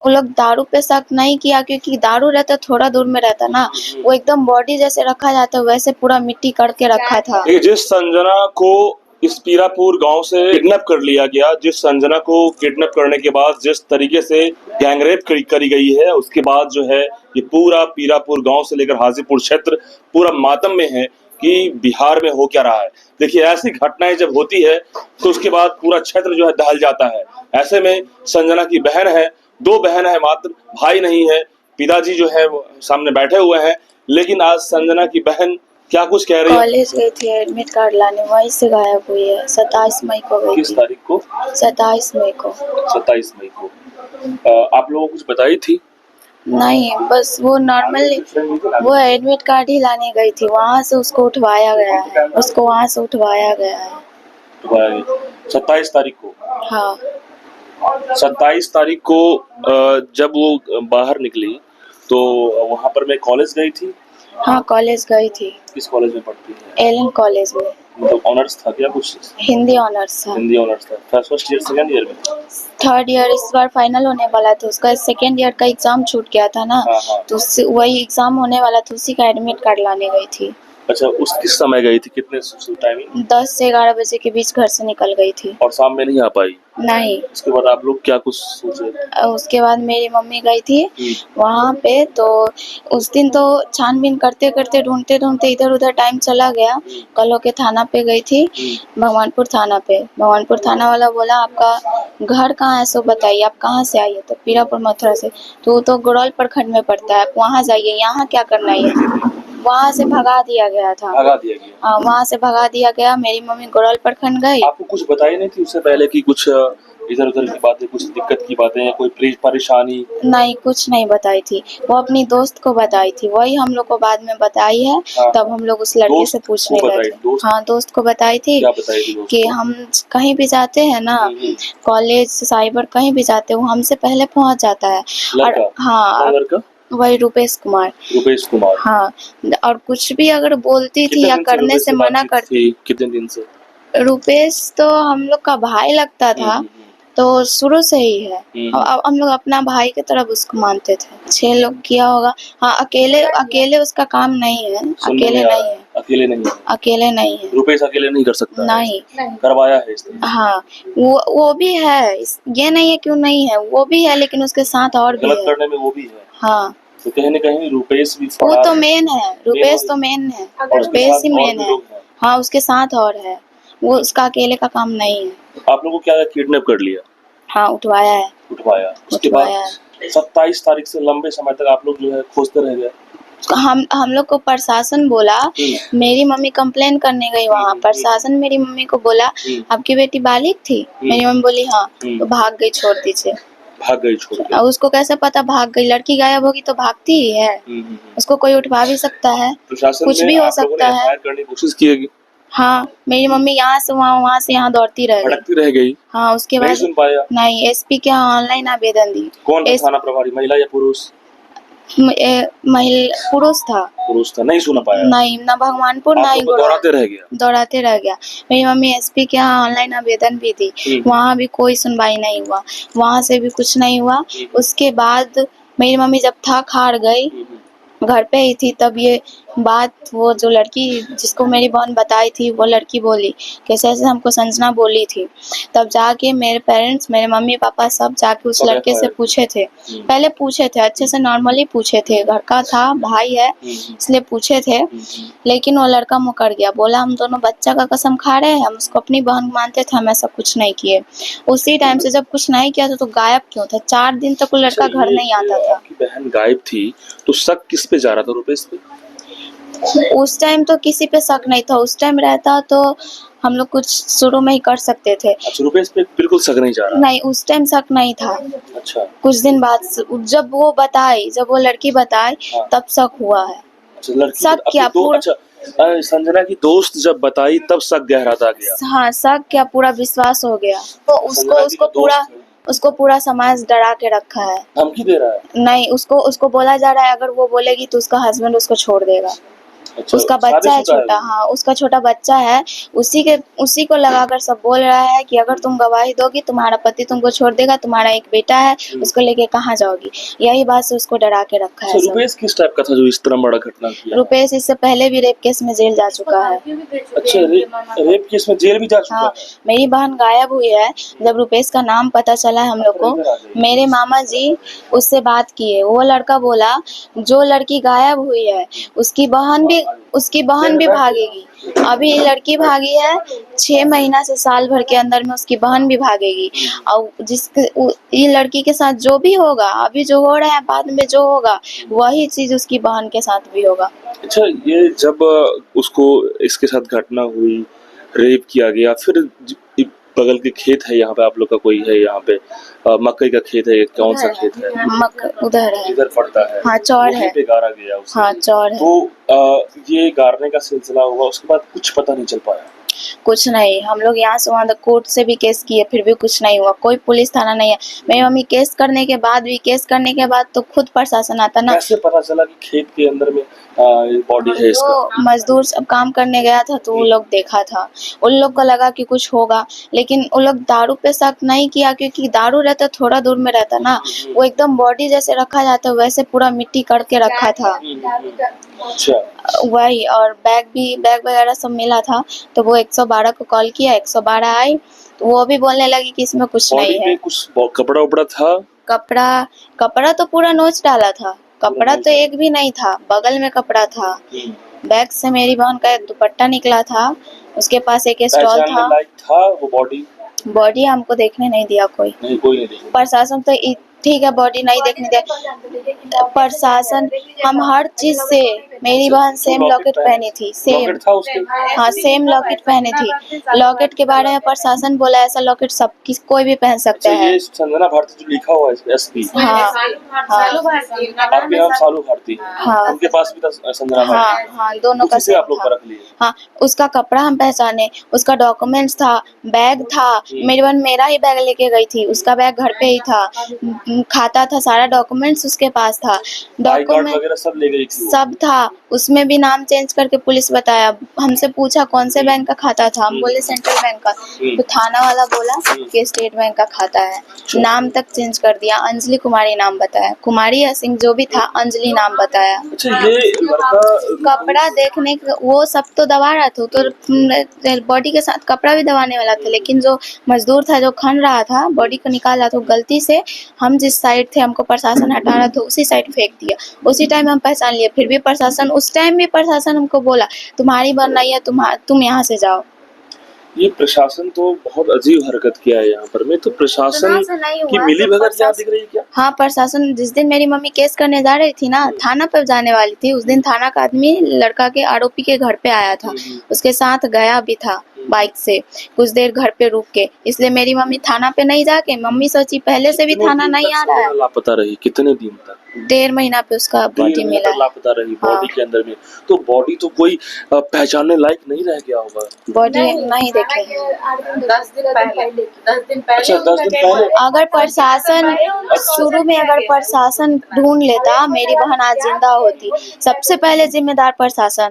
वो लोग दारू पे शक नहीं किया, क्योंकि दारू रहता थोड़ा दूर में रहता ना, वो एकदम बॉडी जैसे रखा जाता वैसे पूरा मिट्टी करके रखा था। जिस संजना को इस पीरापुर गांव से किडनैप कर लिया गया, जिस संजना को किडनैप करने के बाद जिस तरीके से गैंगरेप करी गई है, उसके बाद जो है ये पूरा पीरापुर गांव से लेकर हाजीपुर क्षेत्र पूरा मातम में है कि बिहार में हो क्या रहा है। देखिए, ऐसी घटनाएं जब होती है तो उसके बाद पूरा क्षेत्र जो है दहल जाता है। ऐसे में संजना की बहन है, 2 बहन है मात्र, भाई नहीं है। पिताजी जो है वो सामने बैठे हुए हैं, लेकिन आज संजना की बहन क्या कुछ कह रही है। कॉलेज गई थी एडमिट कार्ड लाने, वहीं से गायब हुई है। 27 मई को गई थी। किस तारीख को? 27 मई को। 27 मई को। आप लोगों को कुछ बताई थी? नहीं, बस वो नॉर्मल वो एडमिट कार्ड ही लाने गई थी, वहाँ से उसको उठवाया गया है, उसको वहाँ से उठवाया गया है। 27 तारीख को। हाँ, 27 तारीख को जब वो बाहर निकली तो वहां पर मैं कॉलेज गई थी। हाँ कॉलेज गई थी। किस कॉलेज में पढ़ती है? एलन कॉलेज में। मतलब ऑनर्स था क्या कुछ? हिंदी ऑनर्स था। हिंदी ऑनर्स था। फर्स्ट ईयर सेकंड ईयर में? 3rd ईयर इस बार फाइनल होने वाला था, उसका 2nd ईयर का एग्जाम छूट गया था ना। हाँ। तो वही एग्जाम होने वाला था, उसी का एडमिट कार्ड लाने गई थी। अच्छा, उस किस समय गई थी? कितने टाइमिंग? 10 से 11 बजे के बीच घर से निकल गई थी। और शाम में नहीं आ पाई? नहीं। उसके बाद आप लोग क्या कुछ सोचे? उसके बाद मेरी मम्मी गई थी वहाँ पे, तो उस दिन तो छानबीन करते करते ढूंढते ढूंढते इधर उधर टाइम चला गया। कलों के थाना पे गई थी, भगवानपुर थाना पे। भगवानपुर थाना वाला बोला आपका घर कहाँ है सो बताइए, आप कहाँ से आई है? तो पीरापुर मथुरा से। तो वो तो गड़ौल प्रखंड में पड़ता है, आप वहाँ जाइए, यहाँ क्या करना है? वहाँ से भगा दिया गया था। भगा दिया गया? हाँ, वहाँ से भगा दिया गया। मेरी मम्मी गड़ौल प्रखंड गई। आपको कुछ बताई नहीं थी उससे पहले कि कुछ इधर उधर की बातें, कुछ दिक्कत की बातें या कोई परेशानी? नहीं, कुछ नहीं बताई थी। वो अपनी दोस्त को बताई थी, वही हम लोग को बाद में बताई है। हाँ। तब हम लोग उस लड़के से पूछने गए थे। हाँ, दोस्त को बताई थी। क्या बताई थी दोस्त कि को? हम कहीं भी जाते हैं ना, कॉलेज साइबर कहीं भी जाते हैं, वो हमसे पहले पहुंच जाता है। और हाँ, लड़का? वही रुपेश कुमार। रुपेश कुमार। हाँ, और कुछ भी अगर बोलती थी या करने से मना करती। कितने दिन से? रुपेश तो हम लोग का भाई लगता था, तो शुरू से ही है। अब हम लोग अपना भाई की तरफ उसको मानते थे। 6 लोग किया होगा। हाँ, अकेले उसका काम नहीं है। अकेले नहीं है। रुपेश अकेले नहीं कर सकता? नहीं। करवाया है इसने? हाँ, वो भी है, ये नहीं है क्यों नहीं है, वो भी है, लेकिन उसके साथ और भी गलत है। करने में वो भी है। हाँ, तो कहीं न कहीं रुपेश भी वो तो मेन है। रुपेश तो मेन है, रुपेश ही मेन है। हाँ, उसके साथ और है, वो उसका अकेले का काम नहीं है। आप लोगों को क्या किडनैप कर लिया? हाँ, उठवाया है। उसके बाद 27 तारीख से लंबे समय तक आप लोग जो है खोजते रह गए। हम लोग को प्रशासन बोला, मेरी मम्मी कंप्लेन करने गई वहाँ। प्रशासन मेरी मम्मी को बोला आपकी बेटी बालिग थी? मेरी मम्मी बोली हाँ। तो भाग गई छोड़ दीजिए। भाग गई छोड़ के? और उसको कैसे पता भाग गई? लड़की गायब होगी तो भागती ही है। उसको कोई उठवा भी सकता है, कुछ भी हो सकता है। करने की कोशिश की है? हाँ, मेरी मम्मी यहाँ से वहाँ से यहाँ दौड़ती रह गई। हाँ, उसके बाद सुन पाया? नहीं, एसपी के यहाँ ऑनलाइन आवेदन दी। कौन था थाना प्रभारी, महिला या पुरुष? पुरुष था। नहीं सुन पाया? नहीं, ना भगवानपुर ना ही दौड़ाते रह गया। मेरी मम्मी एसपी के यहाँ ऑनलाइन आवेदन भी दी, वहाँ भी कोई सुनवाई नहीं हुआ, वहाँ से भी कुछ नहीं हुआ। उसके बाद मेरी मम्मी जब थक हार गई, घर पे ही थी, तब ये बात वो जो लड़की जिसको मेरी बहन बताई थी, वो लड़की बोली कैसे ऐसे हमको संजना बोली थी। तब जाके मेरे पेरेंट्स, मेरे मम्मी पापा सब जाके उस लड़के से पूछे थे। पहले पूछे थे, अच्छे से नॉर्मली पूछे थे, घर का था, भाई है इसलिए पूछे थे। लेकिन वो लड़का मुकर गया, बोला हम दोनों बच्चा का कसम खा रहे हैं, हम उसको अपनी बहन मानते थे, हम ऐसा कुछ नहीं किए। उसी टाइम से जब कुछ नहीं किया था तो गायब क्यों था? 4 दिन तक वो लड़का घर नहीं आता था। आपकी बहन गायब थी तो शक किस पे जा रहा था? रुपेश पे? उस टाइम तो किसी पे शक नहीं था। उस टाइम रहता तो हम लोग कुछ शुरू में ही कर सकते थे। अच्छा, रुपेश पे बिल्कुल शक नहीं जा रहा? नहीं, उस टाइम शक नहीं था। अच्छा, कुछ दिन बाद जब वो लड़की बताई तब शक हुआ है। शक क्या पूरा? संजना की दोस्त जब बताई तब शक गहराता गया? हाँ, शक क्या पूरा विश्वास हो गया। तो उसको पूरा समाज डरा के रखा है। धमकी दे रहा है? नहीं, उसको बोला जा रहा है अगर वो बोलेगी तो उसका हस्बैंड उसको छोड़ देगा। अच्छा, उसका बच्चा है शादीशुदा है छोटा, वो? हाँ उसका छोटा बच्चा है। उसी को लगाकर सब बोल रहा है कि अगर तुम गवाही दोगी तुम्हारा पति तुमको छोड़ देगा, तुम्हारा एक बेटा है उसको लेके कहाँ जाओगी। यही बात से उसको डरा के रखा है अच्छा, सब। रुपेश किस टाइप का था जो इस तरह बड़ा घटना किया? रुपेश इससे पहले भी रेप केस में जेल जा चुका है। अच्छा, रेप केस में जेल भी जा चुका हाँ, है? मेरी बहन गायब हुई है। जब रुपेश का नाम पता चला है हम लोग को, मेरे मामा जी उससे बात किए। वो लड़का बोला जो लड़की गायब हुई है उसकी बहन भी भागेगी। अभी ये लड़की भागी है, 6 महीना से साल भर के अंदर में उसकी बहन भी भागेगी। और ये लड़की के साथ जो भी होगा, अभी जो हो रहा है बाद में जो होगा, वही चीज उसकी बहन के साथ भी होगा। अच्छा, ये जब उसको इसके साथ घटना हुई, रेप किया गया, फिर बगल के खेत है यहाँ पे आप लोग का कोई है यहाँ पे मकई का खेत है, कौन सा खेत है? उधर है, इधर पड़ता है। हाँ चौर वहीं है, पे गाड़ा गया उसे। हाँ चौर है। तो ये गाड़ने का सिलसिला हुआ, उसके बाद कुछ पता नहीं चल पाया। कुछ नहीं, हम लोग यहाँ से वहाँ तक कोर्ट से भी केस किए, फिर भी कुछ नहीं हुआ। कोई पुलिस थाना नहीं है। मेरी मम्मी केस करने के बाद तो खुद प्रशासन आता ना। कैसे पता चला कि खेत के अंदर में बॉडी है इसका? वो मजदूर सब काम करने गया था तो वो लोग देखा था। उन लोग को लगा कि कुछ होगा, लेकिन वो लोग दारू पे शक नहीं किया, क्योंकि दारू रहता थोड़ा दूर में रहता ना। वो एकदम बॉडी जैसे रखा जाता है वैसे पूरा मिट्टी करके रखा था। अच्छा, वही, और बैग वगैरह सब मिला था। तो वो 112 को कॉल किया, 112 आई तो वो भी बोलने लगी कि इसमें कुछ बॉडी नहीं पे है। कुछ कपड़ा उपड़ा था? कपड़ा तो पूरा नोच डाला था। कपड़ा तो एक भी नहीं था, बगल में कपड़ा था। बैग से मेरी बहन का एक दुपट्टा निकला था, उसके पास एक स्टॉल पहचानने था। लायक था वो बॉडी? बॉडी हमको देखने नहीं दिया कोई। नहीं, कोई नहीं देखा। प्रशासन तो ठीक है बॉडी नहीं देखने दिया। प्रशासन, हम हर चीज से, मेरी बहन सेम लॉकेट पहनी थी, सेम, लॉकेट था उसके? हाँ सेम लॉकेट पहनी थी। लॉकेट के बारे में प्रशासन बोला ऐसा लॉकेट सब कोई भी पहन सकता अच्छा, है। ये संजना भारती जो लिखा हुआ है एसपी, हाँ हाँ आपके नाम सालू भारती, हाँ उनके पास भी था संजना हाँ भारती? हाँ, दोनों का उसी से सेम आप लोग था। परख लिए? हाँ, उसका कपड़ा हम पहचाने, उसका डॉक्यूमेंट्स था, बैग था। मेरी बहन मेरा ही बैग लेके गई थी, उसका बैग घर पे ही था। खाता था, सारा डॉक्यूमेंट्स उसके पास था। आई कार्ड डॉक्यूमेंट वगैरह सब ले गई थी वो? सब था, उसमें भी नाम चेंज करके पुलिस बताया। हमसे पूछा कौन से बैंक का खाता था, हम बोले सेंट्रल बैंक का। तो थाना वाला बोला कि स्टेट बैंक का खाता है। नाम तक चेंज कर दिया, अंजलि कुमारी नाम बताया, कुमारी या सिंह जो भी था, अंजलि नाम बताया। अच्छा, ये लड़का कपड़ा देखने वो सब तो दबा रहा था, तो बॉडी के साथ कपड़ा भी दबाने वाला था, लेकिन जो मजदूर था जो खन रहा था, बॉडी को निकाल रहा था, गलती से हम जिस साइड थे हमको प्रशासन हटा रहा था उसी साइड फेंक दिया। उसी टाइम हम पहचान लिए। फिर भी प्रशासन, उस टाइम भी प्रशासन हमको बोला तुम्हारी बन रही है, तुम यहाँ से जाओ। ये प्रशासन तो बहुत अजीब हरकत किया है यहाँ पर। मैं तो प्रशासन की मिलीभगत यहाँ दिख रही है क्या? हाँ, प्रशासन, जिस दिन मेरी मम्मी केस करने जा रही थी ना, थाना पर जाने वाली थी, उस दिन थाना का आदमी लड़का के आरोपी के घर पे आया था, उसके साथ गया भी था बाइक से, कुछ देर घर पे रुक के। इसलिए मेरी मम्मी थाना पे नहीं जाके, मम्मी सोची पहले से भी थाना नहीं आ रहा है। लापता रही कितने दिन तक? 1.5 महीना पे उसका बॉडी मिला है। लापता रही बॉडी के अंदर में। तो बॉडी तो कोई पहचानने लायक नहीं रह गया होगा। बॉडी नहीं देखे। 10 दिन पहले अच्छा, 10 दिन पहले। अगर प्रशासन शुरू में अगर प्रशासन ढूंढ लेता, मेरी बहन आज जिंदा होती। सबसे पहले जिम्मेदार प्रशासन।